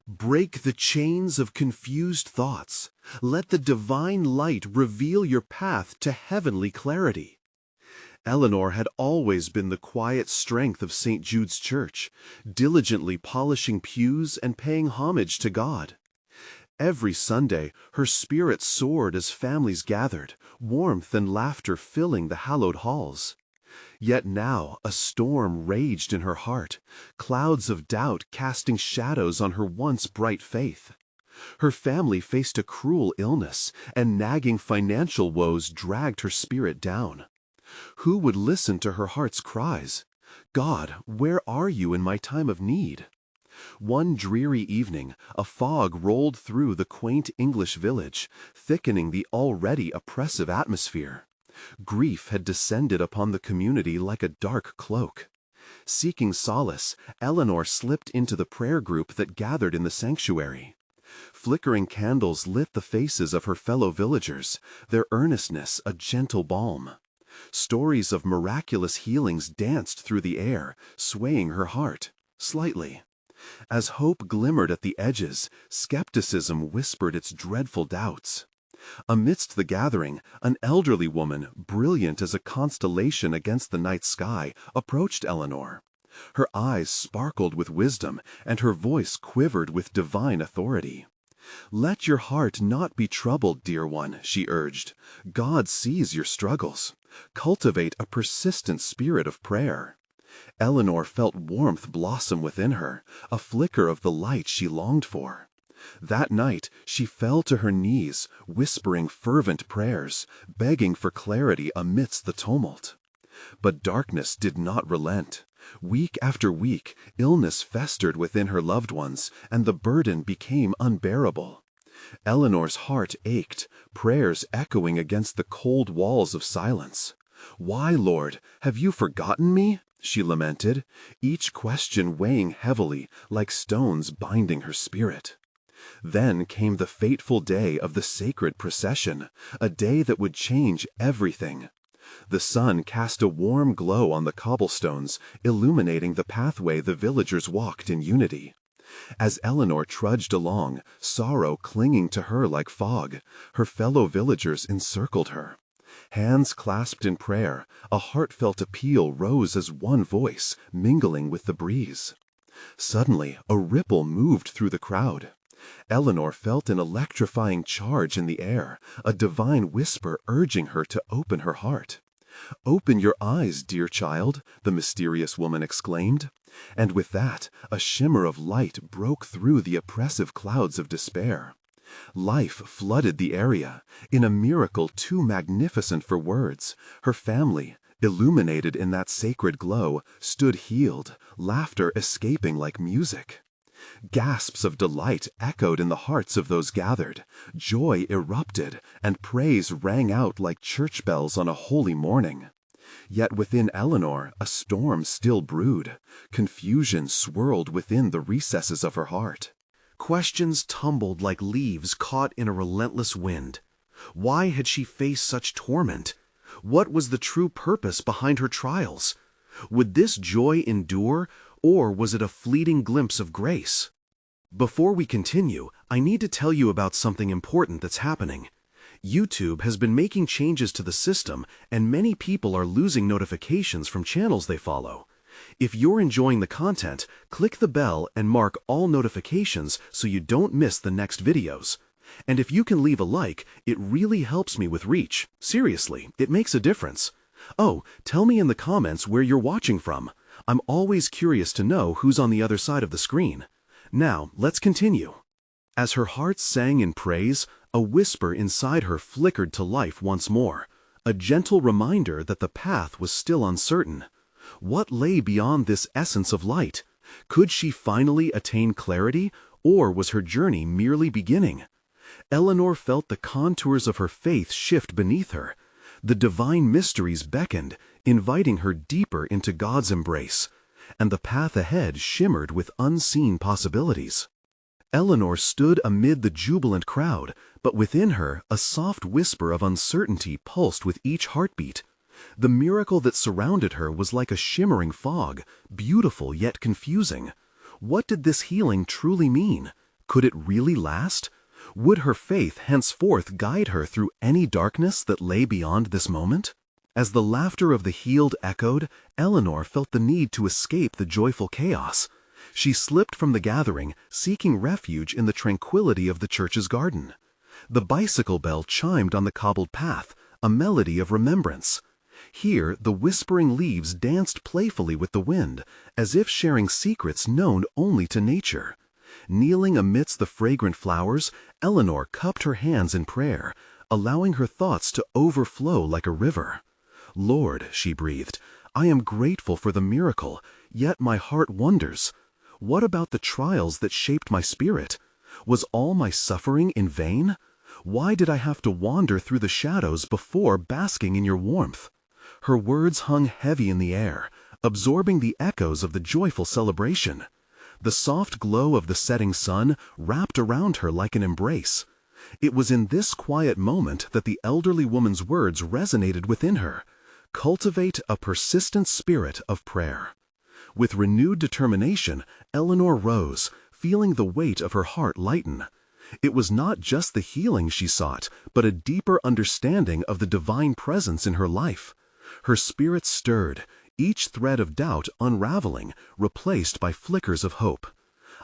Break the chains of confused thoughts. Let the divine light reveal your path to heavenly clarity. Eleanor had always been the quiet strength of St. Jude's Church, diligently polishing pews and paying homage to God. Every Sunday, her spirit soared as families gathered, warmth and laughter filling the hallowed halls. Yet now a storm raged in her heart, clouds of doubt casting shadows on her once bright faith. Her family faced a cruel illness, and nagging financial woes dragged her spirit down. Who would listen to her heart's cries? God, where are you in my time of need? One dreary evening, a fog rolled through the quaint English village, thickening the already oppressive atmosphere. Grief had descended upon the community like a dark cloak. Seeking solace, Eleanor slipped into the prayer group that gathered in the sanctuary. Flickering candles lit the faces of her fellow villagers, their earnestness a gentle balm. Stories of miraculous healings danced through the air, swaying her heart, slightly. As hope glimmered at the edges, skepticism whispered its dreadful doubts. Amidst the gathering, an elderly woman, brilliant as a constellation against the night sky, approached Eleanor. Her eyes sparkled with wisdom, and her voice quivered with divine authority. "Let your heart not be troubled, dear one," she urged. "God sees your struggles. Cultivate a persistent spirit of prayer." Eleanor felt warmth blossom within her, a flicker of the light she longed for. That night, she fell to her knees, whispering fervent prayers, begging for clarity amidst the tumult. But darkness did not relent. Week after week, illness festered within her loved ones, and the burden became unbearable. Eleanor's heart ached, prayers echoing against the cold walls of silence. "Why, Lord, have you forgotten me?" she lamented, each question weighing heavily like stones binding her spirit. Then came the fateful day of the sacred procession, a day that would change everything. The sun cast a warm glow on the cobblestones, illuminating the pathway the villagers walked in unity. As Eleanor trudged along, sorrow clinging to her like fog, her fellow villagers encircled her. Hands clasped in prayer, a heartfelt appeal rose as one voice, mingling with the breeze. Suddenly, a ripple moved through the crowd. Eleanor felt an electrifying charge in the air, a divine whisper urging her to open her heart. "Open your eyes, dear child," the mysterious woman exclaimed. And with that, a shimmer of light broke through the oppressive clouds of despair. Life flooded the area. In a miracle too magnificent for words, her family, illuminated in that sacred glow, stood healed, laughter escaping like music. Gasps of delight echoed in the hearts of those gathered, joy erupted, and praise rang out like church bells on a holy morning. Yet within Eleanor a storm still brewed. Confusion swirled within the recesses of her heart. Questions tumbled like leaves caught in a relentless wind. Why had she faced such torment? What was the true purpose behind her trials? Would this joy endure, or was it a fleeting glimpse of grace? Before we continue, I need to tell you about something important that's happening. YouTube has been making changes to the system, and many people are losing notifications from channels they follow. If you're enjoying the content, click the bell and mark all notifications so you don't miss the next videos. And if you can leave a like, it really helps me with reach. Seriously, it makes a difference. Oh, tell me in the comments where you're watching from. I'm always curious to know who's on the other side of the screen. Now, let's continue. As her heart sang in praise, a whisper inside her flickered to life once more, a gentle reminder that the path was still uncertain. What lay beyond this essence of light? Could she finally attain clarity, or was her journey merely beginning? Eleanor felt the contours of her faith shift beneath her. The divine mysteries beckoned, inviting her deeper into God's embrace, and the path ahead shimmered with unseen possibilities. Eleanor stood amid the jubilant crowd, but within her a soft whisper of uncertainty pulsed with each heartbeat. The miracle that surrounded her was like a shimmering fog, beautiful yet confusing. What did this healing truly mean? Could it really last? Would her faith henceforth guide her through any darkness that lay beyond this moment? As the laughter of the healed echoed, Eleanor felt the need to escape the joyful chaos. She slipped from the gathering, seeking refuge in the tranquility of the church's garden. The bicycle bell chimed on the cobbled path, a melody of remembrance. Here, the whispering leaves danced playfully with the wind, as if sharing secrets known only to nature. Kneeling amidst the fragrant flowers, Eleanor cupped her hands in prayer, allowing her thoughts to overflow like a river. "Lord," she breathed, "I am grateful for the miracle, yet my heart wonders. What about the trials that shaped my spirit? Was all my suffering in vain? Why did I have to wander through the shadows before basking in your warmth?" Her words hung heavy in the air, absorbing the echoes of the joyful celebration. The soft glow of the setting sun wrapped around her like an embrace. It was in this quiet moment that the elderly woman's words resonated within her. Cultivate a persistent spirit of prayer. With renewed determination, Eleanor rose, feeling the weight of her heart lighten. It was not just the healing she sought, but a deeper understanding of the divine presence in her life. Her spirit stirred, each thread of doubt unraveling, replaced by flickers of hope.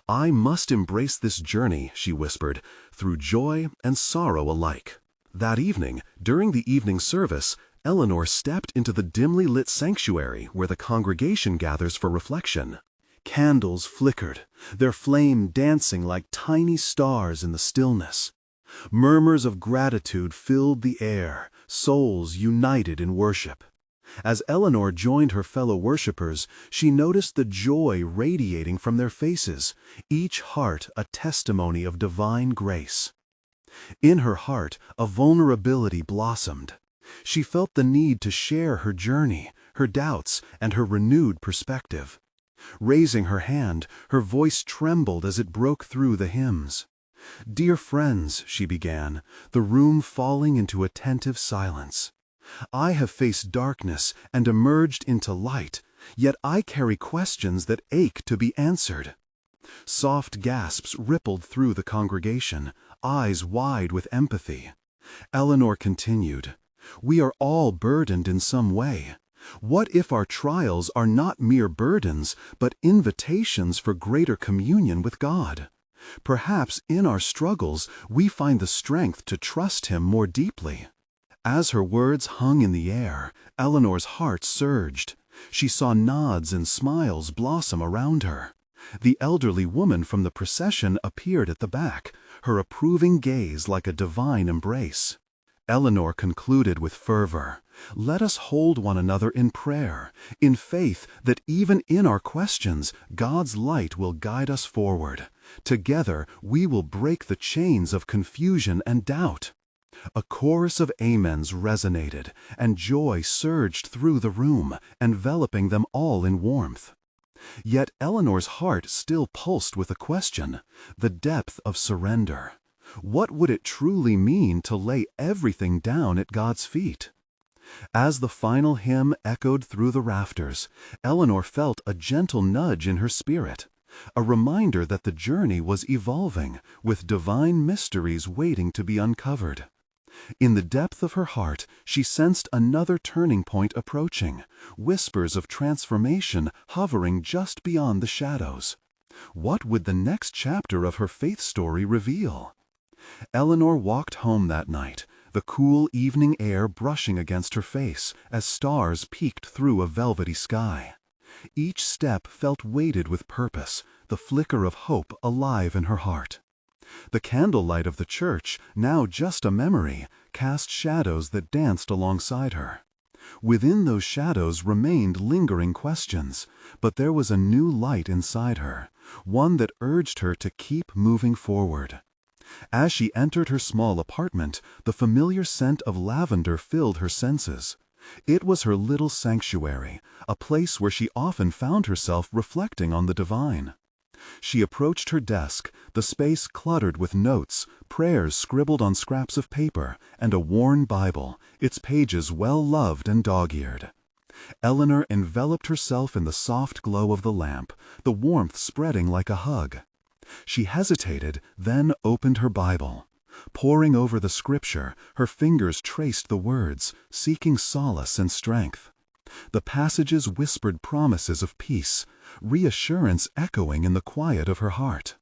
"I must embrace this journey," she whispered, "through joy and sorrow alike." That evening, during the evening service, Eleanor stepped into the dimly lit sanctuary where the congregation gathers for reflection. Candles flickered, their flame dancing like tiny stars in the stillness. Murmurs of gratitude filled the air, souls united in worship. As Eleanor joined her fellow worshippers, she noticed the joy radiating from their faces, each heart a testimony of divine grace. In her heart, a vulnerability blossomed. She felt the need to share her journey, her doubts, and her renewed perspective. Raising her hand, her voice trembled as it broke through the hymns. "Dear friends," she began, the room falling into attentive silence. "I have faced darkness and emerged into light, yet I carry questions that ache to be answered." Soft gasps rippled through the congregation, eyes wide with empathy. Eleanor continued, "We are all burdened in some way. What if our trials are not mere burdens, but invitations for greater communion with God? Perhaps in our struggles we find the strength to trust Him more deeply." As her words hung in the air, Eleanor's heart surged. She saw nods and smiles blossom around her. The elderly woman from the procession appeared at the back, her approving gaze like a divine embrace. Eleanor concluded with fervor, "Let us hold one another in prayer, in faith that even in our questions, God's light will guide us forward. Together, we will break the chains of confusion and doubt." A chorus of amens resonated, and joy surged through the room, enveloping them all in warmth. Yet Eleanor's heart still pulsed with a question, the depth of surrender. What would it truly mean to lay everything down at God's feet? As the final hymn echoed through the rafters, Eleanor felt a gentle nudge in her spirit, a reminder that the journey was evolving, with divine mysteries waiting to be uncovered. In the depth of her heart, she sensed another turning point approaching, whispers of transformation hovering just beyond the shadows. What would the next chapter of her faith story reveal? Eleanor walked home that night, the cool evening air brushing against her face as stars peeked through a velvety sky. Each step felt weighted with purpose, the flicker of hope alive in her heart. The candlelight of the church, now just a memory, cast shadows that danced alongside her. Within those shadows remained lingering questions, but there was a new light inside her, one that urged her to keep moving forward. As she entered her small apartment, the familiar scent of lavender filled her senses. It was her little sanctuary, a place where she often found herself reflecting on the divine. She approached her desk, the space cluttered with notes, prayers scribbled on scraps of paper, and a worn Bible, its pages well-loved and dog-eared. Eleanor enveloped herself in the soft glow of the lamp, the warmth spreading like a hug. She hesitated, then opened her Bible. Poring over the scripture, her fingers traced the words, seeking solace and strength. The passages whispered promises of peace, reassurance echoing in the quiet of her heart.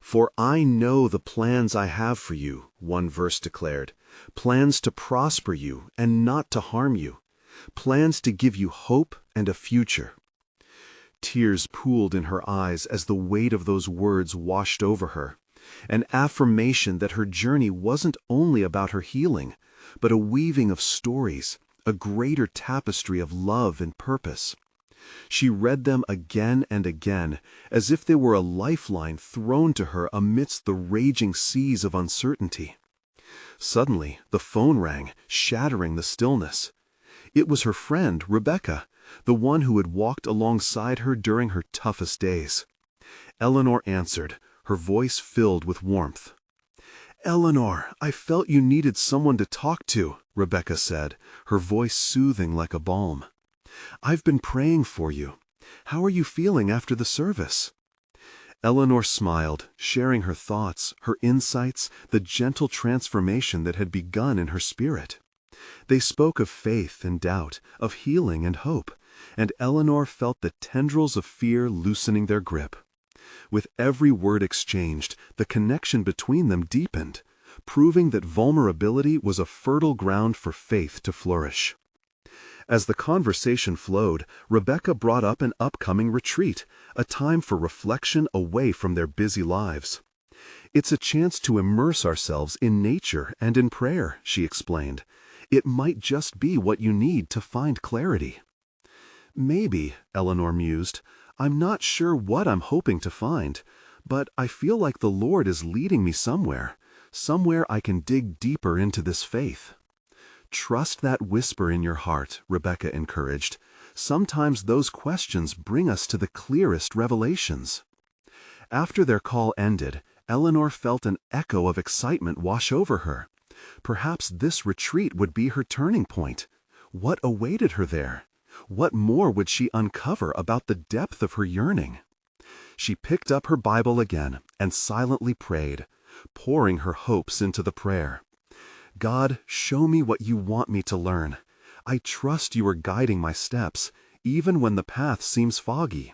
"For I know the plans I have for you," one verse declared, "plans to prosper you and not to harm you, plans to give you hope and a future." Tears pooled in her eyes as the weight of those words washed over her, an affirmation that her journey wasn't only about her healing, but a weaving of stories, a greater tapestry of love and purpose. She read them again and again, as if they were a lifeline thrown to her amidst the raging seas of uncertainty. Suddenly, the phone rang, shattering the stillness. It was her friend, Rebecca, the one who had walked alongside her during her toughest days. Eleanor answered, her voice filled with warmth. "Eleanor, I felt you needed someone to talk to," Rebecca said, her voice soothing like a balm. "I've been praying for you. How are you feeling after the service?" Eleanor smiled, sharing her thoughts, her insights, the gentle transformation that had begun in her spirit. They spoke of faith and doubt, of healing and hope, and Eleanor felt the tendrils of fear loosening their grip. With every word exchanged, the connection between them deepened, proving that vulnerability was a fertile ground for faith to flourish. As the conversation flowed, Rebecca brought up an upcoming retreat, a time for reflection away from their busy lives. "It's a chance to immerse ourselves in nature and in prayer," she explained. "It might just be what you need to find clarity." "Maybe," Eleanor mused. "I'm not sure what I'm hoping to find, but I feel like the Lord is leading me somewhere I can dig deeper into this faith." "Trust that whisper in your heart," Rebecca encouraged. "Sometimes those questions bring us to the clearest revelations." After their call ended, Eleanor felt an echo of excitement wash over her. Perhaps this retreat would be her turning point. What awaited her there? What more would she uncover about the depth of her yearning? She picked up her Bible again and silently prayed, pouring her hopes into the prayer. "God, show me what you want me to learn. I trust you are guiding my steps, even when the path seems foggy."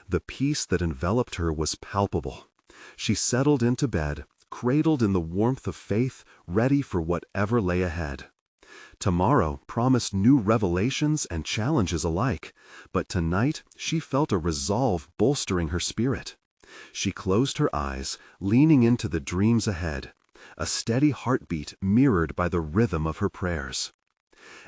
The peace that enveloped her was palpable. She settled into bed, cradled in the warmth of faith, ready for whatever lay ahead. Tomorrow promised new revelations and challenges alike, but tonight she felt a resolve bolstering her spirit. She closed her eyes, leaning into the dreams ahead, a steady heartbeat mirrored by the rhythm of her prayers.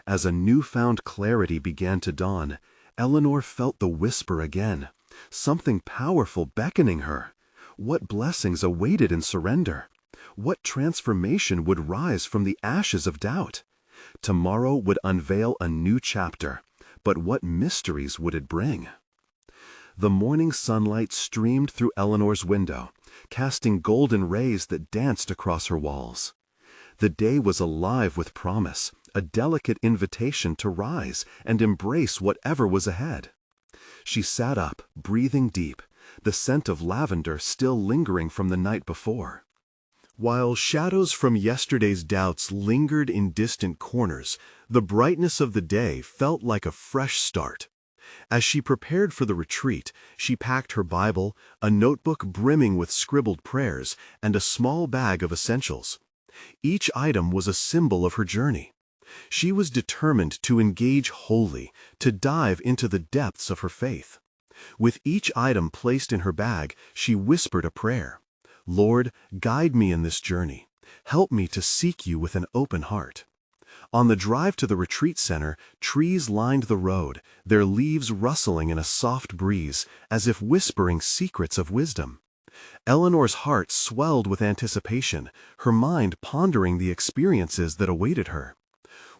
As a newfound clarity began to dawn, Eleanor felt the whisper again, something powerful beckoning her. What blessings awaited in surrender? What transformation would rise from the ashes of doubt? Tomorrow would unveil a new chapter, but what mysteries would it bring? The morning sunlight streamed through Eleanor's window, casting golden rays that danced across her walls. The day was alive with promise, a delicate invitation to rise and embrace whatever was ahead. She sat up, breathing deep, the scent of lavender still lingering from the night before. While shadows from yesterday's doubts lingered in distant corners, the brightness of the day felt like a fresh start. As she prepared for the retreat, she packed her Bible, a notebook brimming with scribbled prayers, and a small bag of essentials. Each item was a symbol of her journey. She was determined to engage wholly, to dive into the depths of her faith. With each item placed in her bag, she whispered a prayer. "Lord, guide me in this journey. Help me to seek you with an open heart." On the drive to the retreat center, trees lined the road, their leaves rustling in a soft breeze, as if whispering secrets of wisdom. Eleanor's heart swelled with anticipation, her mind pondering the experiences that awaited her.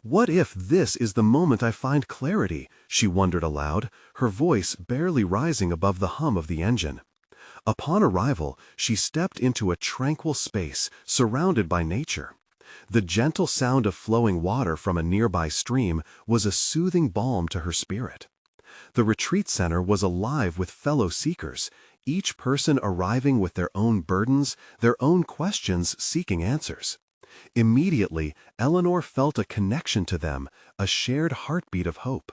"What if this is the moment I find clarity?" she wondered aloud, her voice barely rising above the hum of the engine. Upon arrival, she stepped into a tranquil space, surrounded by nature. The gentle sound of flowing water from a nearby stream was a soothing balm to her spirit. The retreat center was alive with fellow seekers, each person arriving with their own burdens, their own questions seeking answers. Immediately, Eleanor felt a connection to them, a shared heartbeat of hope.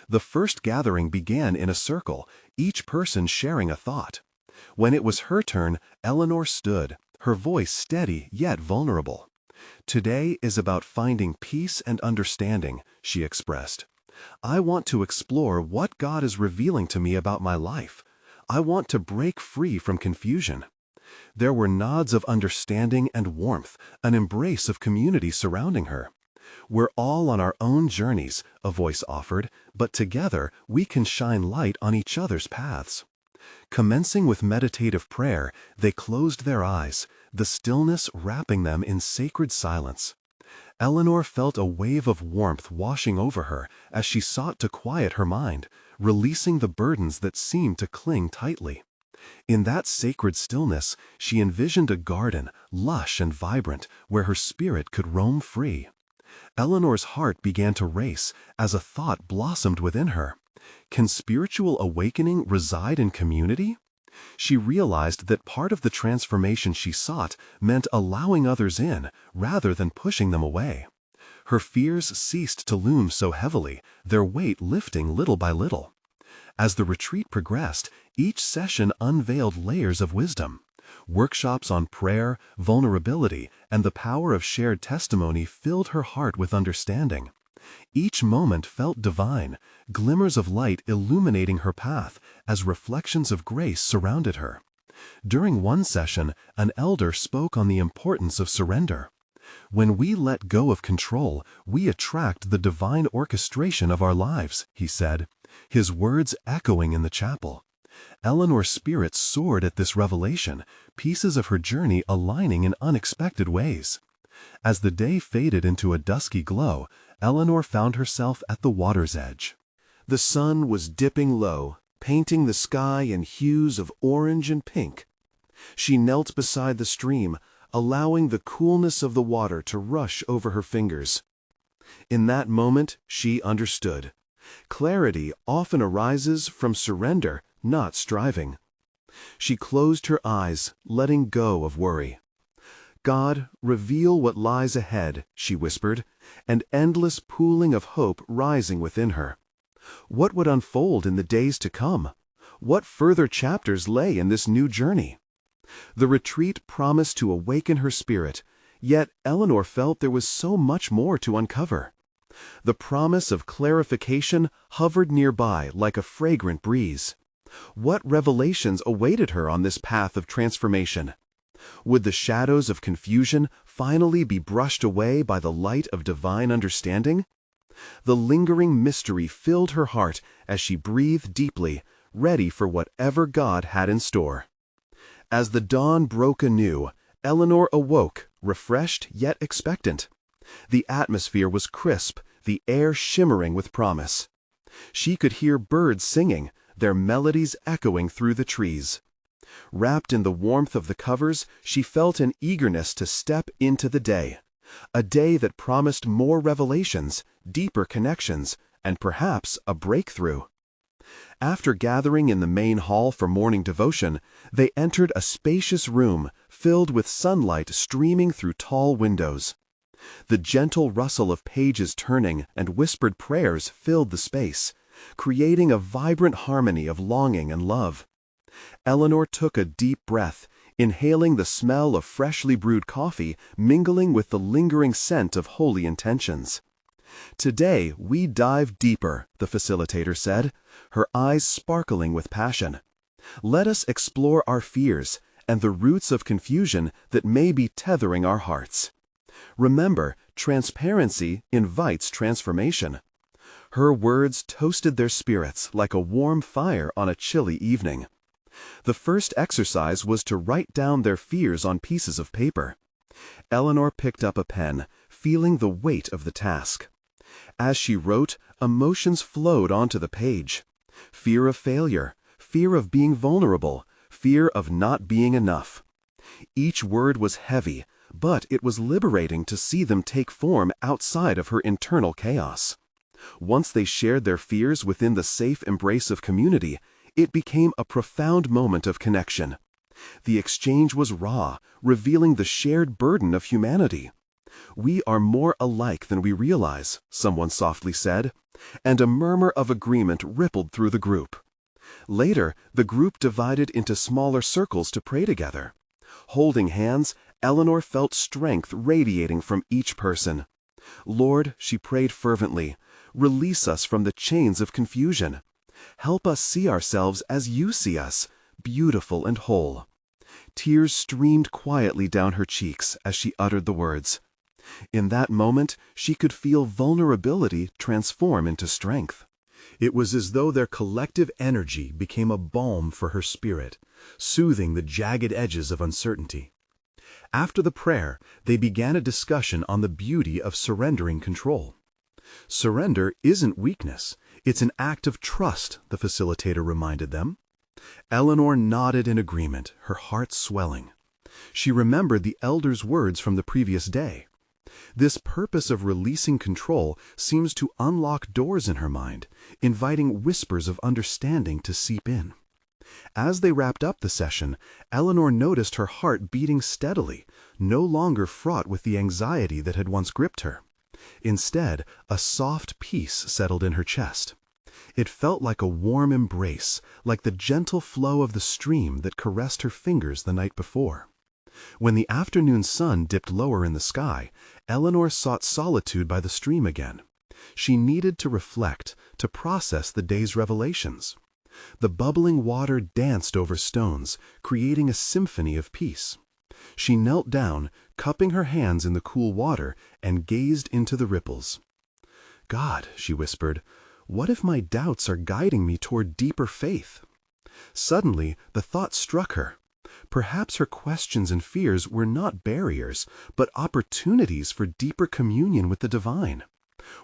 The first gathering began in a circle, each person sharing a thought. When it was her turn, Eleanor stood, her voice steady yet vulnerable. "Today is about finding peace and understanding," she expressed. "I want to explore what God is revealing to me about my life. I want to break free from confusion." There were nods of understanding and warmth, an embrace of community surrounding her. "We're all on our own journeys," a voice offered, "but together we can shine light on each other's paths." Commencing with meditative prayer, they closed their eyes, the stillness wrapping them in sacred silence. Eleanor felt a wave of warmth washing over her as she sought to quiet her mind, releasing the burdens that seemed to cling tightly. In that sacred stillness, she envisioned a garden, lush and vibrant, where her spirit could roam free. Eleanor's heart began to race as a thought blossomed within her. Can spiritual awakening reside in community? She realized that part of the transformation she sought meant allowing others in rather than pushing them away. Her fears ceased to loom so heavily, their weight lifting little by little. As the retreat progressed, each session unveiled layers of wisdom. Workshops on prayer, vulnerability, and the power of shared testimony filled her heart with understanding. Each moment felt divine, glimmers of light illuminating her path as reflections of grace surrounded her. During one session, an elder spoke on the importance of surrender. "When we let go of control, we attract the divine orchestration of our lives," he said, his words echoing in the chapel. Eleanor's spirit soared at this revelation, pieces of her journey aligning in unexpected ways. As the day faded into a dusky glow, Eleanor found herself at the water's edge. The sun was dipping low, painting the sky in hues of orange and pink. She knelt beside the stream, allowing the coolness of the water to rush over her fingers. In that moment, she understood. Clarity often arises from surrender, not striving. She closed her eyes, letting go of worry. "God, reveal what lies ahead," she whispered, an endless pooling of hope rising within her. What would unfold in the days to come? What further chapters lay in this new journey? The retreat promised to awaken her spirit, yet Eleanor felt there was so much more to uncover. The promise of clarification hovered nearby like a fragrant breeze. What revelations awaited her on this path of transformation? Would the shadows of confusion finally be brushed away by the light of divine understanding? The lingering mystery filled her heart as she breathed deeply, ready for whatever God had in store. As the dawn broke anew, Eleanor awoke, refreshed yet expectant. The atmosphere was crisp, the air shimmering with promise. She could hear birds singing, their melodies echoing through the trees. Wrapped in the warmth of the covers, she felt an eagerness to step into the day. A day that promised more revelations, deeper connections, and perhaps a breakthrough. After gathering in the main hall for morning devotion, they entered a spacious room filled with sunlight streaming through tall windows. The gentle rustle of pages turning and whispered prayers filled the space, creating a vibrant harmony of longing and love. Eleanor took a deep breath, inhaling the smell of freshly brewed coffee mingling with the lingering scent of holy intentions. "Today we dive deeper," the facilitator said, her eyes sparkling with passion. "Let us explore our fears and the roots of confusion that may be tethering our hearts. Remember, transparency invites transformation." Her words toasted their spirits like a warm fire on a chilly evening. The first exercise was to write down their fears on pieces of paper. Eleanor picked up a pen, feeling the weight of the task. As she wrote, emotions flowed onto the page. Fear of failure, fear of being vulnerable, fear of not being enough. Each word was heavy, but it was liberating to see them take form outside of her internal chaos. Once they shared their fears within the safe embrace of community, It became a profound moment of connection. The exchange was raw, revealing the shared burden of humanity. "We are more alike than we realize," someone softly said, and a murmur of agreement rippled through the group. Later, the group divided into smaller circles to pray together. Holding hands, Eleanor felt strength radiating from each person. "Lord," she prayed fervently, "release us from the chains of confusion. Help us see ourselves as you see us, beautiful and whole." Tears streamed quietly down her cheeks as she uttered the words. In that moment, she could feel vulnerability transform into strength. It was as though their collective energy became a balm for her spirit, soothing the jagged edges of uncertainty. After the prayer, they began a discussion on the beauty of surrendering control. "Surrender isn't weakness, it's an act of trust," the facilitator reminded them. Eleanor nodded in agreement, her heart swelling. She remembered the elder's words from the previous day. This purpose of releasing control seems to unlock doors in her mind, inviting whispers of understanding to seep in. As they wrapped up the session, Eleanor noticed her heart beating steadily, no longer fraught with the anxiety that had once gripped her. Instead, a soft peace settled in her chest. It felt like a warm embrace, like the gentle flow of the stream that caressed her fingers the night before. When the afternoon sun dipped lower in the sky, Eleanor sought solitude by the stream again. She needed to reflect, to process the day's revelations. The bubbling water danced over stones, creating a symphony of peace. She knelt down, cupping her hands in the cool water, and gazed into the ripples. "God," she whispered, "what if my doubts are guiding me toward deeper faith?" Suddenly, the thought struck her. Perhaps her questions and fears were not barriers, but opportunities for deeper communion with the divine.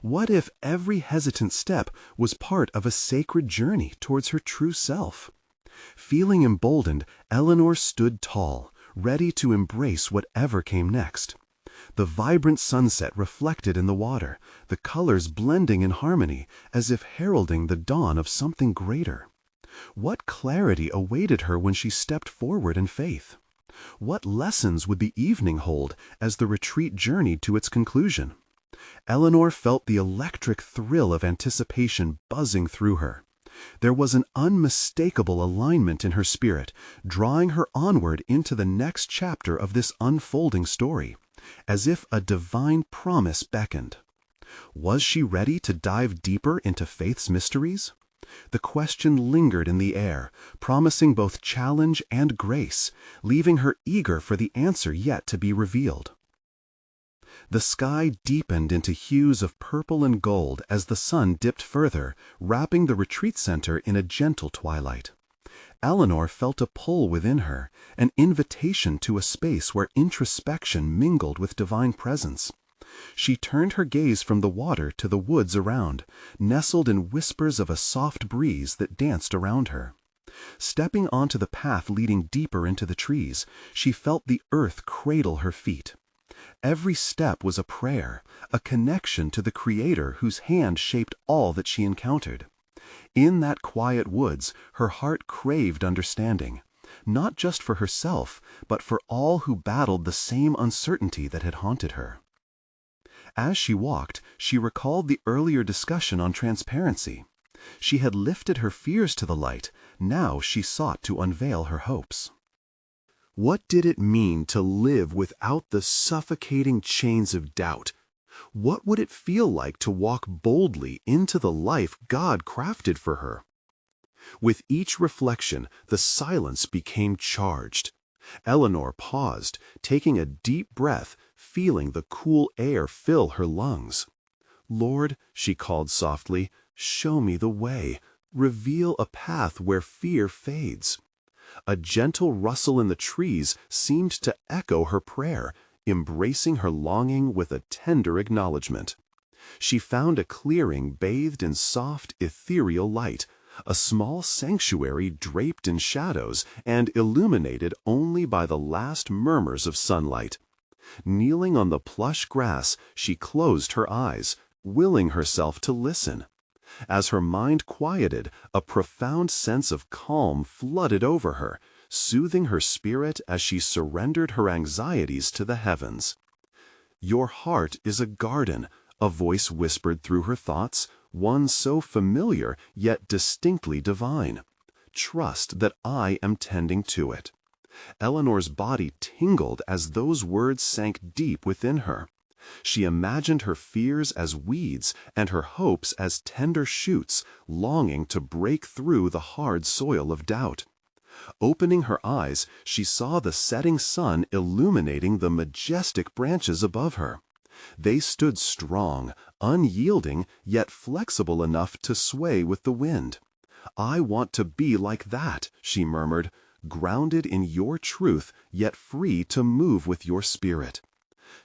What if every hesitant step was part of a sacred journey towards her true self? Feeling emboldened, Eleanor stood tall, ready to embrace whatever came next. The vibrant sunset reflected in the water, the colors blending in harmony, as if heralding the dawn of something greater. What clarity awaited her when she stepped forward in faith? What lessons would the evening hold as the retreat journeyed to its conclusion? Eleanor felt the electric thrill of anticipation buzzing through her. There was an unmistakable alignment in her spirit, drawing her onward into the next chapter of this unfolding story, as if a divine promise beckoned. Was she ready to dive deeper into faith's mysteries? The question lingered in the air, promising both challenge and grace, leaving her eager for the answer yet to be revealed. The sky deepened into hues of purple and gold as the sun dipped further, wrapping the retreat center in a gentle twilight. Eleanor felt a pull within her, an invitation to a space where introspection mingled with divine presence. She turned her gaze from the water to the woods around, nestled in whispers of a soft breeze that danced around her. Stepping onto the path leading deeper into the trees, she felt the earth cradle her feet. Every step was a prayer, a connection to the Creator whose hand shaped all that she encountered. In that quiet woods, her heart craved understanding, not just for herself, but for all who battled the same uncertainty that had haunted her. As she walked, she recalled the earlier discussion on transparency. She had lifted her fears to the light, now she sought to unveil her hopes. What did it mean to live without the suffocating chains of doubt? What would it feel like to walk boldly into the life God crafted for her? With each reflection, the silence became charged. Eleanor paused, taking a deep breath, feeling the cool air fill her lungs. "Lord," she called softly, "show me the way. Reveal a path where fear fades." A gentle rustle in the trees seemed to echo her prayer, embracing her longing with a tender acknowledgement. She found a clearing bathed in soft, ethereal light, a small sanctuary draped in shadows and illuminated only by the last murmurs of sunlight. Kneeling on the plush grass, she closed her eyes, willing herself to listen. As her mind quieted, a profound sense of calm flooded over her, soothing her spirit as she surrendered her anxieties to the heavens. "Your heart is a garden," a voice whispered through her thoughts, one so familiar yet distinctly divine. "Trust that I am tending to it." Eleanor's body tingled as those words sank deep within her. She imagined her fears as weeds and her hopes as tender shoots, longing to break through the hard soil of doubt. Opening her eyes, she saw the setting sun illuminating the majestic branches above her. They stood strong, unyielding, yet flexible enough to sway with the wind. "I want to be like that," she murmured, "grounded in your truth, yet free to move with your spirit."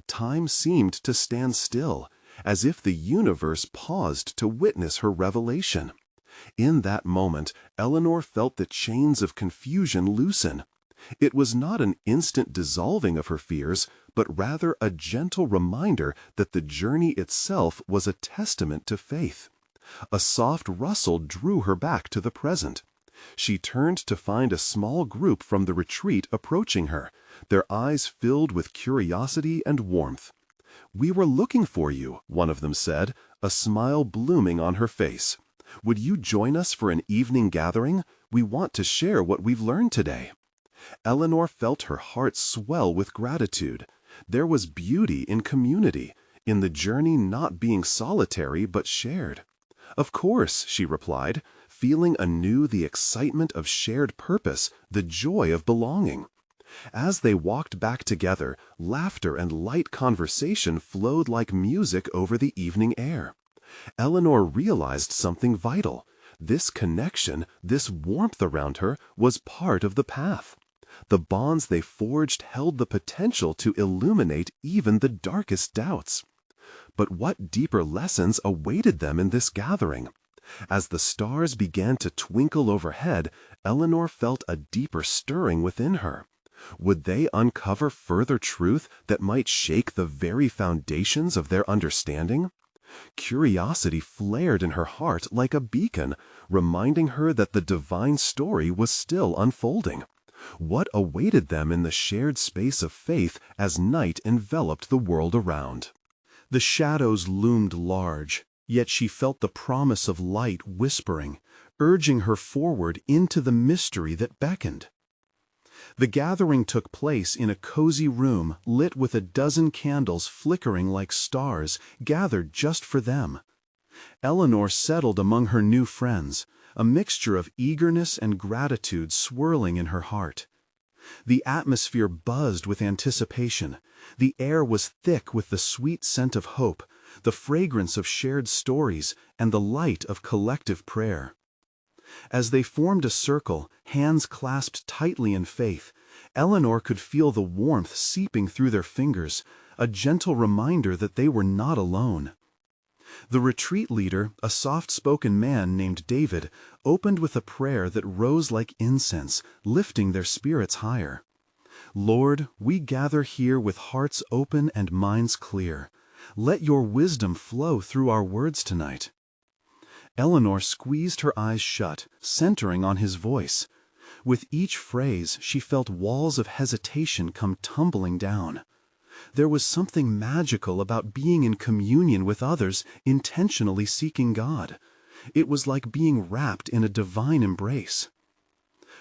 Time seemed to stand still, as if the universe paused to witness her revelation. In that moment, Eleanor felt the chains of confusion loosen. It was not an instant dissolving of her fears, but rather a gentle reminder that the journey itself was a testament to faith. A soft rustle drew her back to the present. She turned to find a small group from the retreat approaching her, their eyes filled with curiosity and warmth. "We were looking for you," one of them said, a smile blooming on her face. "Would you join us for an evening gathering? We want to share what we've learned today." Eleanor felt her heart swell with gratitude. There was beauty in community, in the journey not being solitary but shared. "Of course," she replied, feeling anew the excitement of shared purpose, the joy of belonging. As they walked back together, laughter and light conversation flowed like music over the evening air. Eleanor realized something vital. This connection, this warmth around her, was part of the path. The bonds they forged held the potential to illuminate even the darkest doubts. But what deeper lessons awaited them in this gathering? As the stars began to twinkle overhead, Eleanor felt a deeper stirring within her. Would they uncover further truth that might shake the very foundations of their understanding? Curiosity flared in her heart like a beacon, reminding her that the divine story was still unfolding. What awaited them in the shared space of faith as night enveloped the world around? The shadows loomed large, yet she felt the promise of light whispering, urging her forward into the mystery that beckoned. The gathering took place in a cozy room lit with a dozen candles flickering like stars gathered just for them. Eleanor settled among her new friends, a mixture of eagerness and gratitude swirling in her heart. The atmosphere buzzed with anticipation. The air was thick with the sweet scent of hope, the fragrance of shared stories, and the light of collective prayer. As they formed a circle, hands clasped tightly in faith, Eleanor could feel the warmth seeping through their fingers, a gentle reminder that they were not alone. The retreat leader, a soft-spoken man named David, opened with a prayer that rose like incense, lifting their spirits higher. "Lord, we gather here with hearts open and minds clear. Let your wisdom flow through our words tonight." Eleanor squeezed her eyes shut, centering on his voice. With each phrase, she felt walls of hesitation come tumbling down. There was something magical about being in communion with others, intentionally seeking God. It was like being wrapped in a divine embrace.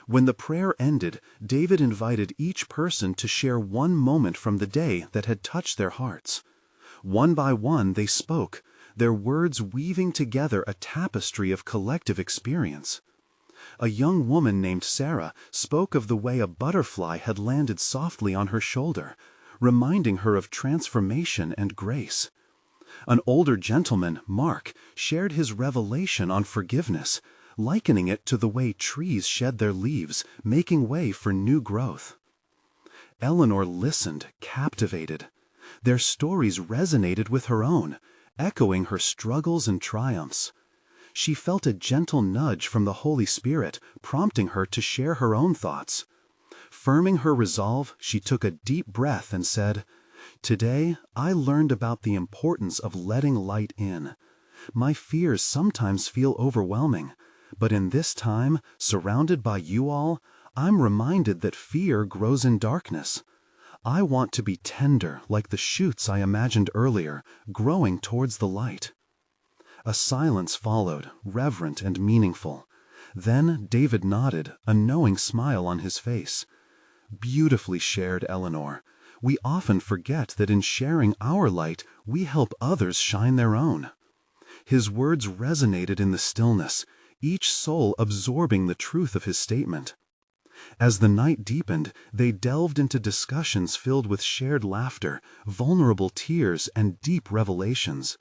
When the prayer ended, David invited each person to share one moment from the day that had touched their hearts. One by one they spoke, their words weaving together a tapestry of collective experience. A young woman named Sarah spoke of the way a butterfly had landed softly on her shoulder, reminding her of transformation and grace. An older gentleman, Mark, shared his revelation on forgiveness, likening it to the way trees shed their leaves, making way for new growth. Eleanor listened, captivated. Their stories resonated with her own, echoing her struggles and triumphs. She felt a gentle nudge from the Holy Spirit, prompting her to share her own thoughts. Firming her resolve, she took a deep breath and said, "Today, I learned about the importance of letting light in. My fears sometimes feel overwhelming, but in this time, surrounded by you all, I'm reminded that fear grows in darkness. I want to be tender like the shoots I imagined earlier, growing towards the light." A silence followed, reverent and meaningful. Then David nodded, a knowing smile on his face. "Beautifully shared, Eleanor. We often forget that in sharing our light, we help others shine their own." His words resonated in the stillness, each soul absorbing the truth of his statement. As the night deepened, they delved into discussions filled with shared laughter, vulnerable tears, and deep revelations.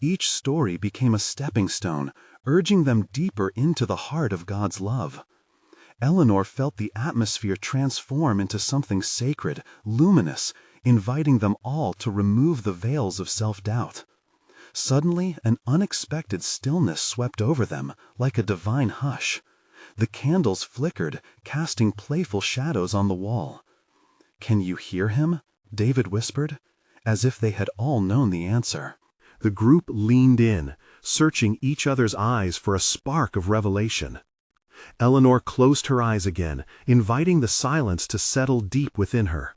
Each story became a stepping stone, urging them deeper into the heart of God's love. Eleanor felt the atmosphere transform into something sacred, luminous, inviting them all to remove the veils of self-doubt. Suddenly, an unexpected stillness swept over them, like a divine hush. The candles flickered, casting playful shadows on the wall. "Can you hear him?" David whispered, as if they had all known the answer. The group leaned in, searching each other's eyes for a spark of revelation. Eleanor closed her eyes again, inviting the silence to settle deep within her.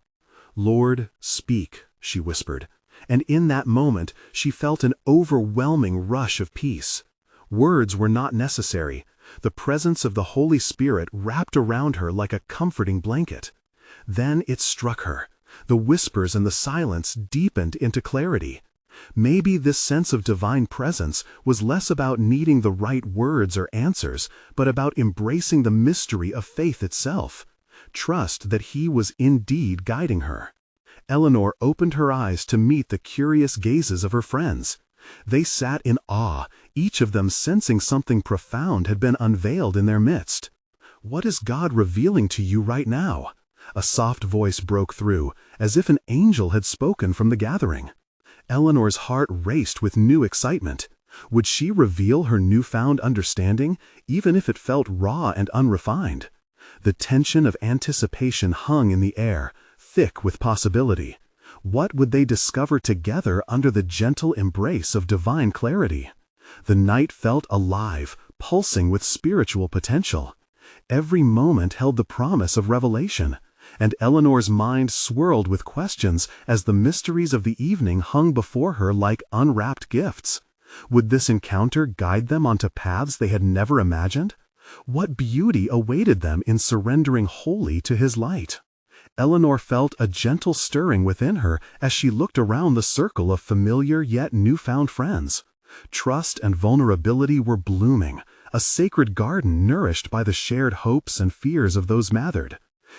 "Lord, speak," she whispered, and in that moment she felt an overwhelming rush of peace. Words were not necessary. The presence of the Holy Spirit wrapped around her like a comforting blanket. Then it struck her. The whispers and the silence deepened into clarity. Maybe this sense of divine presence was less about needing the right words or answers, but about embracing the mystery of faith itself. Trust that He was indeed guiding her. Eleanor opened her eyes to meet the curious gazes of her friends. They sat in awe, each of them sensing something profound had been unveiled in their midst. "What is God revealing to you right now?" A soft voice broke through, as if an angel had spoken from the gathering. Eleanor's heart raced with new excitement. Would she reveal her newfound understanding, even if it felt raw and unrefined? The tension of anticipation hung in the air, thick with possibility. What would they discover together under the gentle embrace of divine clarity? The night felt alive, pulsing with spiritual potential. Every moment held the promise of revelation, and Eleanor's mind swirled with questions as the mysteries of the evening hung before her like unwrapped gifts. Would this encounter guide them onto paths they had never imagined? What beauty awaited them in surrendering wholly to His light? Eleanor felt a gentle stirring within her as she looked around the circle of familiar yet newfound friends. Trust and vulnerability were blooming, a sacred garden nourished by the shared hopes and fears of those gathered.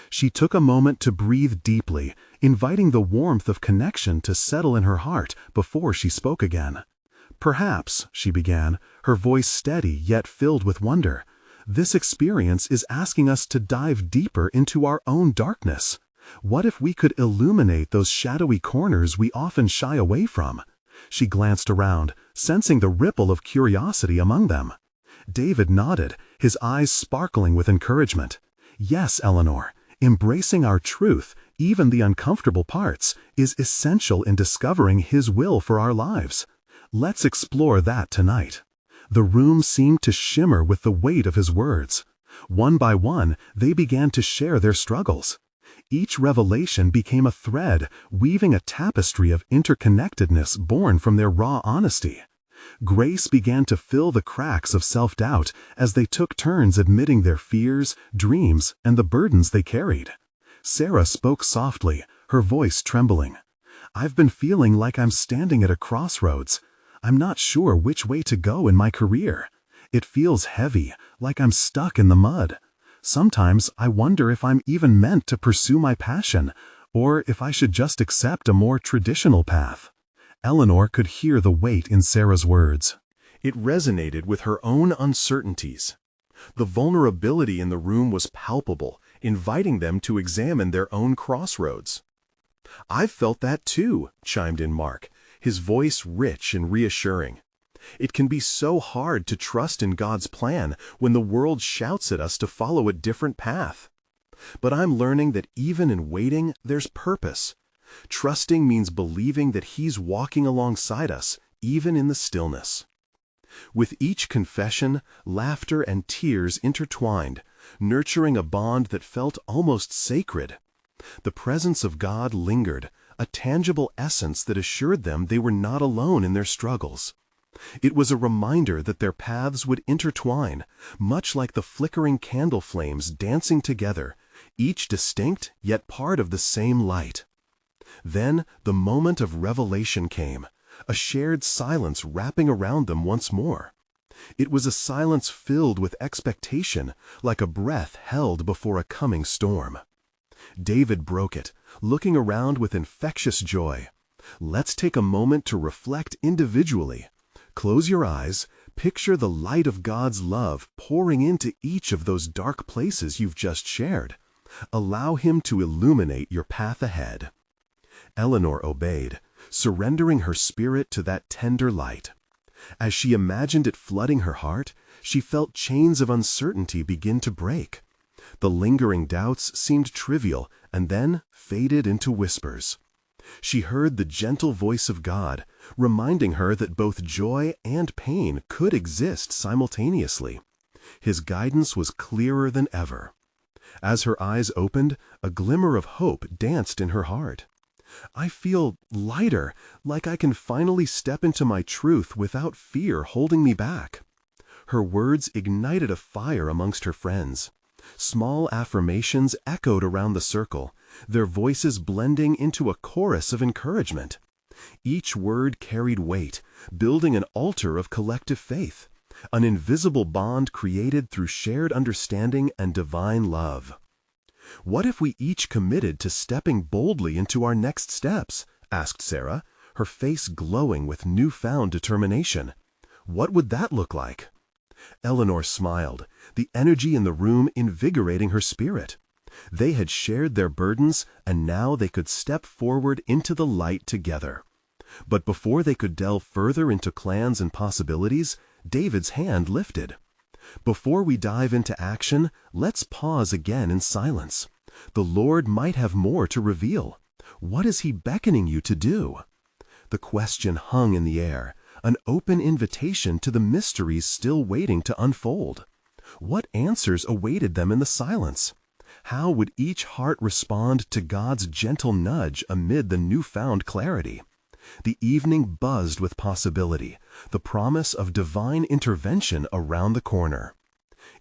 She took a moment to breathe deeply, inviting the warmth of connection to settle in her heart before she spoke again. "Perhaps," she began, her voice steady yet filled with wonder, "this experience is asking us to dive deeper into our own darkness. What if we could illuminate those shadowy corners we often shy away from?" She glanced around, sensing the ripple of curiosity among them. David nodded, his eyes sparkling with encouragement. "Yes, Eleanor, embracing our truth, even the uncomfortable parts, is essential in discovering His will for our lives. Let's explore that tonight." The room seemed to shimmer with the weight of his words. One by one, they began to share their struggles. Each revelation became a thread, weaving a tapestry of interconnectedness born from their raw honesty. Grace began to fill the cracks of self-doubt as they took turns admitting their fears, dreams, and the burdens they carried. Sarah spoke softly, her voice trembling. "I've been feeling like I'm standing at a crossroads. I'm not sure which way to go in my career. It feels heavy, like I'm stuck in the mud. Sometimes I wonder if I'm even meant to pursue my passion, or if I should just accept a more traditional path." Eleanor could hear the weight in Sarah's words. It resonated with her own uncertainties. The vulnerability in the room was palpable, inviting them to examine their own crossroads. "I've felt that too," chimed in Mark, his voice rich and reassuring. "It can be so hard to trust in God's plan when the world shouts at us to follow a different path. But I'm learning that even in waiting, there's purpose. Trusting means believing that He's walking alongside us, even in the stillness." With each confession, laughter and tears intertwined, nurturing a bond that felt almost sacred. The presence of God lingered, a tangible essence that assured them they were not alone in their struggles. It was a reminder that their paths would intertwine, much like the flickering candle flames dancing together, each distinct yet part of the same light. Then the moment of revelation came, a shared silence wrapping around them once more. It was a silence filled with expectation, like a breath held before a coming storm. David broke it, looking around with infectious joy. Let's take a moment to reflect individually. Close your eyes, picture the light of God's love pouring into each of those dark places you've just shared. Allow Him to illuminate your path ahead. Eleanor obeyed, surrendering her spirit to that tender light. As she imagined it flooding her heart, she felt chains of uncertainty begin to break. The lingering doubts seemed trivial and then faded into whispers. She heard the gentle voice of God, reminding her that both joy and pain could exist simultaneously. His guidance was clearer than ever. As her eyes opened, a glimmer of hope danced in her heart. I feel lighter, like I can finally step into my truth without fear holding me back. Her words ignited a fire amongst her friends. Small affirmations echoed around the circle, their voices blending into a chorus of encouragement. Each word carried weight, building an altar of collective faith, an invisible bond created through shared understanding and divine love. "What if we each committed to stepping boldly into our next steps?" asked Sarah, her face glowing with newfound determination. "What would that look like?" Eleanor smiled, the energy in the room invigorating her spirit. They had shared their burdens, and now they could step forward into the light together. But before they could delve further into plans and possibilities, David's hand lifted. "Before we dive into action, let's pause again in silence. The Lord might have more to reveal. What is He beckoning you to do?" The question hung in the air, an open invitation to the mysteries still waiting to unfold. What answers awaited them in the silence? How would each heart respond to God's gentle nudge amid the newfound clarity? The evening buzzed with possibility, the promise of divine intervention around the corner.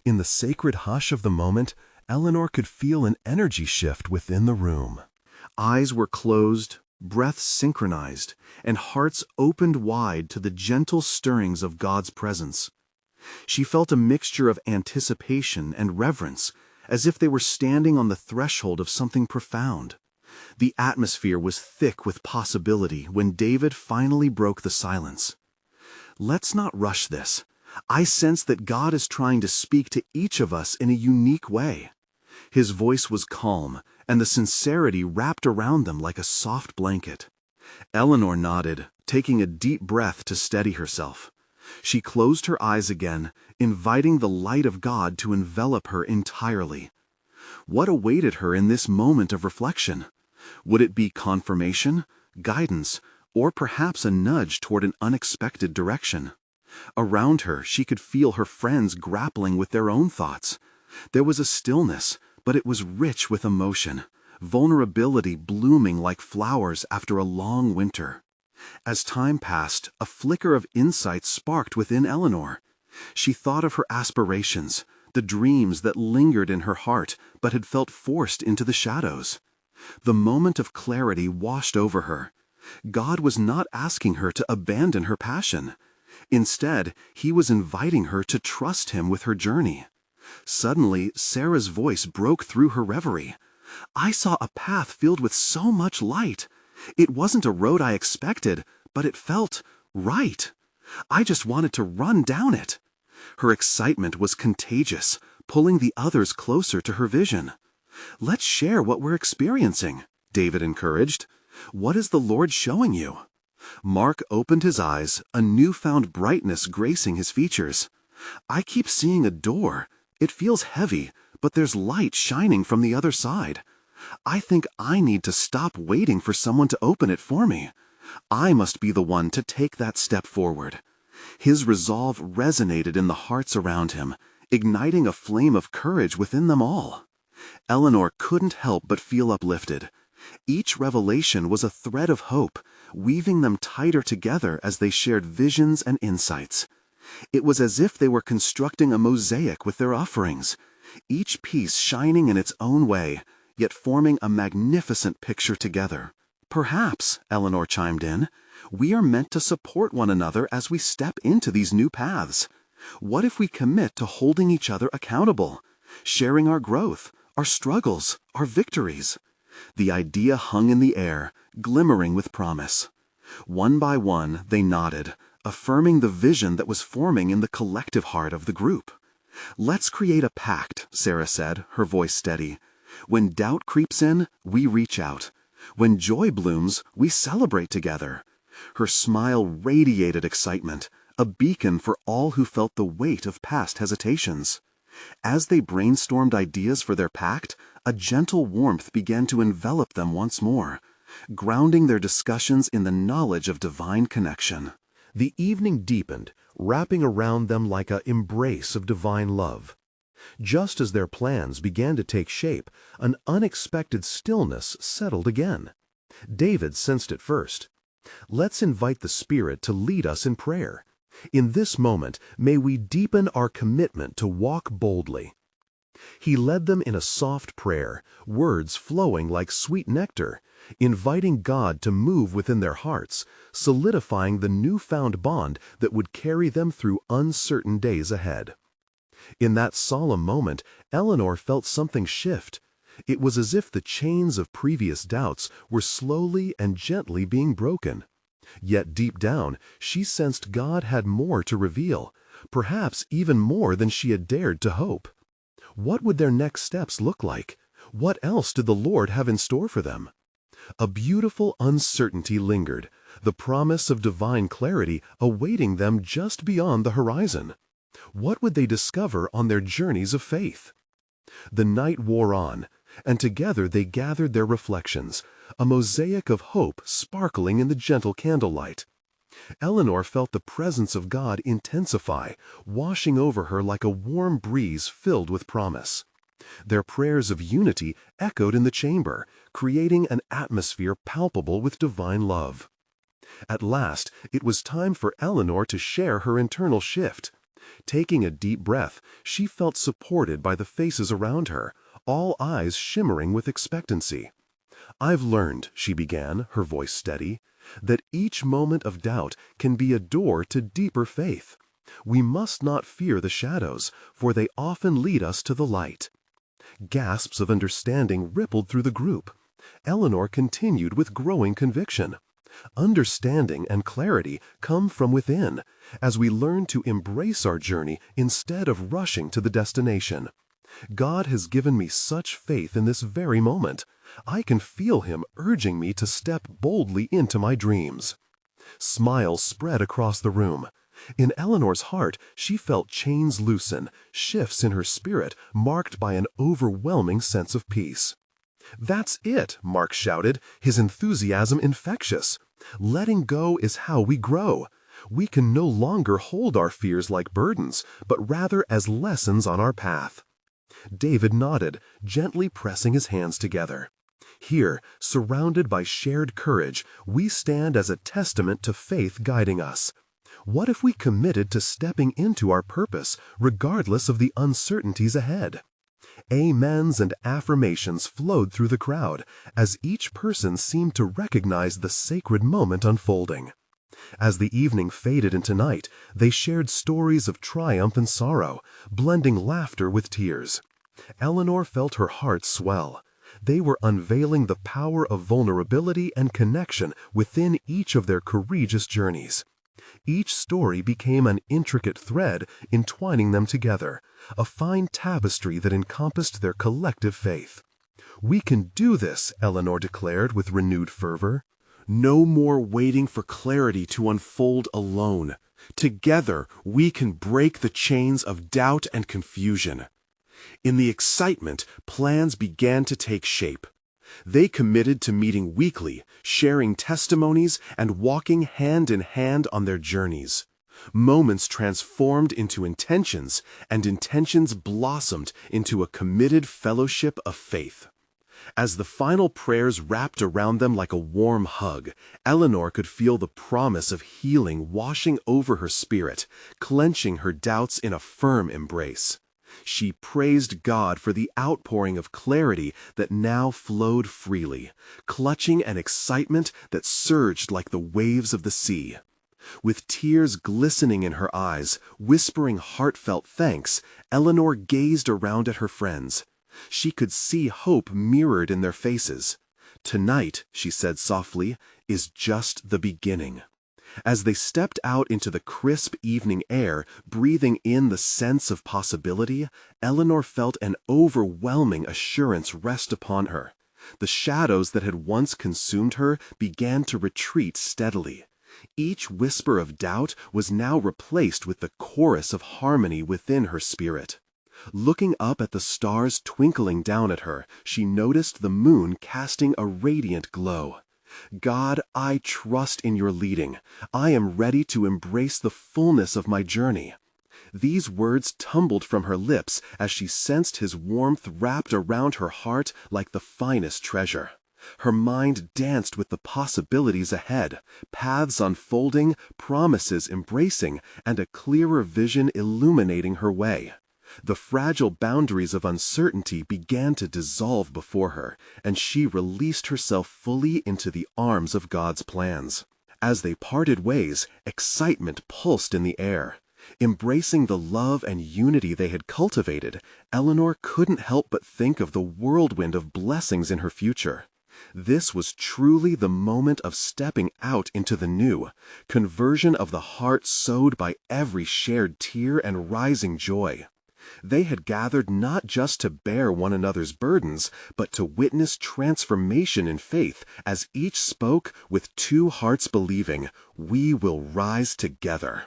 In the sacred hush of the moment, Eleanor could feel an energy shift within the room. Eyes were closed, breaths synchronized, and hearts opened wide to the gentle stirrings of God's presence. She felt a mixture of anticipation and reverence, as if they were standing on the threshold of something profound. The atmosphere was thick with possibility when David finally broke the silence. "Let's not rush this. I sense that God is trying to speak to each of us in a unique way." His voice was calm, and the sincerity wrapped around them like a soft blanket. Eleanor nodded, taking a deep breath to steady herself. She closed her eyes again, inviting the light of God to envelop her entirely. What awaited her in this moment of reflection? Would it be confirmation, guidance, or perhaps a nudge toward an unexpected direction? Around her, she could feel her friends grappling with their own thoughts. There was a stillness, but it was rich with emotion, vulnerability blooming like flowers after a long winter. As time passed, a flicker of insight sparked within Eleanor. She thought of her aspirations, the dreams that lingered in her heart but had felt forced into the shadows. The moment of clarity washed over her. God was not asking her to abandon her passion. Instead, He was inviting her to trust Him with her journey. Suddenly, Sarah's voice broke through her reverie. "I saw a path filled with so much light. It wasn't a road I expected, but it felt right. I just wanted to run down it." Her excitement was contagious, pulling the others closer to her vision. "Let's share what we're experiencing," David encouraged. "What is the Lord showing you?" Mark opened his eyes, a newfound brightness gracing his features. "I keep seeing a door. It feels heavy, but there's light shining from the other side. I think I need to stop waiting for someone to open it for me. I must be the one to take that step forward." His resolve resonated in the hearts around him, igniting a flame of courage within them all. Eleanor couldn't help but feel uplifted. Each revelation was a thread of hope, weaving them tighter together as they shared visions and insights. It was as if they were constructing a mosaic with their offerings, each piece shining in its own way, yet forming a magnificent picture together. "Perhaps," Eleanor chimed in, "we are meant to support one another as we step into these new paths. What if we commit to holding each other accountable, sharing our growth, our struggles, our victories?" The idea hung in the air, glimmering with promise. One by one, they nodded, affirming the vision that was forming in the collective heart of the group. "Let's create a pact," Sarah said, her voice steady. "When doubt creeps in, we reach out. When joy blooms, we celebrate together." Her smile radiated excitement, a beacon for all who felt the weight of past hesitations. As they brainstormed ideas for their pact, a gentle warmth began to envelop them once more, grounding their discussions in the knowledge of divine connection. The evening deepened, wrapping around them like an embrace of divine love. Just as their plans began to take shape, an unexpected stillness settled again. David sensed it first. "Let's invite the Spirit to lead us in prayer. In this moment, may we deepen our commitment to walk boldly." He led them in a soft prayer, words flowing like sweet nectar, inviting God to move within their hearts, solidifying the newfound bond that would carry them through uncertain days ahead. In that solemn moment, Eleanor felt something shift. It was as if the chains of previous doubts were slowly and gently being broken. Yet deep down, she sensed God had more to reveal, perhaps even more than she had dared to hope. What would their next steps look like? What else did the Lord have in store for them? A beautiful uncertainty lingered, the promise of divine clarity awaiting them just beyond the horizon. What would they discover on their journeys of faith? The night wore on, and together they gathered their reflections, a mosaic of hope sparkling in the gentle candlelight. Eleanor felt the presence of God intensify, washing over her like a warm breeze filled with promise. Their prayers of unity echoed in the chamber, creating an atmosphere palpable with divine love. At last, it was time for Eleanor to share her internal shift. Taking a deep breath, she felt supported by the faces around her, all eyes shimmering with expectancy. "I've learned," she began, her voice steady, "that each moment of doubt can be a door to deeper faith. We must not fear the shadows, for they often lead us to the light." Gasps of understanding rippled through the group. Eleanor continued with growing conviction. Understanding and clarity come from within, as we learn to embrace our journey instead of rushing to the destination. God has given me such faith in this very moment. I can feel Him urging me to step boldly into my dreams. Smiles spread across the room. In Eleanor's heart, she felt chains loosen, shifts in her spirit marked by an overwhelming sense of peace. "That's it," Mark shouted, his enthusiasm infectious. "Letting go is how we grow. We can no longer hold our fears like burdens, but rather as lessons on our path." David nodded, gently pressing his hands together. "Here, surrounded by shared courage, we stand as a testament to faith guiding us. What if we committed to stepping into our purpose, regardless of the uncertainties ahead?" Amens and affirmations flowed through the crowd, as each person seemed to recognize the sacred moment unfolding. As the evening faded into night, they shared stories of triumph and sorrow, blending laughter with tears. Eleanor felt her heart swell. They were unveiling the power of vulnerability and connection within each of their courageous journeys. Each story became an intricate thread entwining them together, a fine tapestry that encompassed their collective faith. "We can do this," Eleanor declared with renewed fervor. "No more waiting for clarity to unfold alone. Together, we can break the chains of doubt and confusion." In the excitement, plans began to take shape. They committed to meeting weekly, sharing testimonies, and walking hand in hand on their journeys. Moments transformed into intentions, and intentions blossomed into a committed fellowship of faith. As the final prayers wrapped around them like a warm hug, Eleanor could feel the promise of healing washing over her spirit, clenching her doubts in a firm embrace. She praised God for the outpouring of clarity that now flowed freely, clutching an excitement that surged like the waves of the sea. With tears glistening in her eyes, whispering heartfelt thanks, Eleanor gazed around at her friends. She could see hope mirrored in their faces. "Tonight," she said softly, "is just the beginning." As they stepped out into the crisp evening air, breathing in the sense of possibility, Eleanor felt an overwhelming assurance rest upon her. The shadows that had once consumed her began to retreat steadily. Each whisper of doubt was now replaced with the chorus of harmony within her spirit. Looking up at the stars twinkling down at her, she noticed the moon casting a radiant glow. "God, I trust in your leading. I am ready to embrace the fullness of my journey." These words tumbled from her lips as she sensed his warmth wrapped around her heart like the finest treasure. Her mind danced with the possibilities ahead, paths unfolding, promises embracing, and a clearer vision illuminating her way. The fragile boundaries of uncertainty began to dissolve before her, and she released herself fully into the arms of God's plans. As they parted ways, excitement pulsed in the air. Embracing the love and unity they had cultivated, Eleanor couldn't help but think of the whirlwind of blessings in her future. This was truly the moment of stepping out into the new, conversion of the heart sowed by every shared tear and rising joy. They had gathered not just to bear one another's burdens, but to witness transformation in faith as each spoke with two hearts believing, "We will rise together."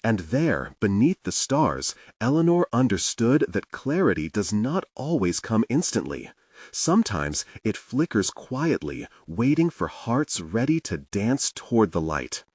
And there, beneath the stars, Eleanor understood that clarity does not always come instantly. Sometimes it flickers quietly, waiting for hearts ready to dance toward the light.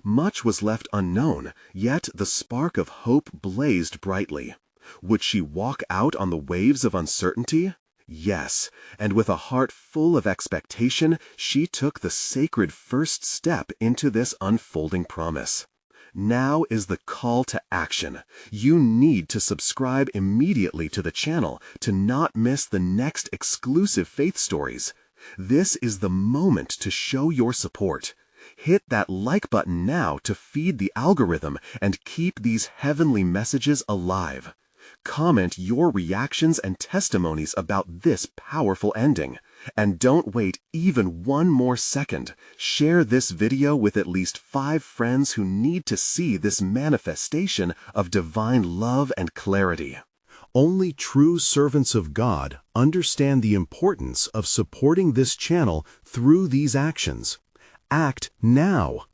Much was left unknown, yet the spark of hope blazed brightly. Would she walk out on the waves of uncertainty? Yes, and with a heart full of expectation, she took the sacred first step into this unfolding promise. Now is the call to action. You need to subscribe immediately to the channel to not miss the next exclusive faith stories. This is the moment to show your support. Hit that like button now to feed the algorithm and keep these heavenly messages alive. Comment your reactions and testimonies about this powerful ending. And don't wait even one more second. Share this video with at least 5 friends who need to see this manifestation of divine love and clarity. Only true servants of God understand the importance of supporting this channel through these actions. Act now.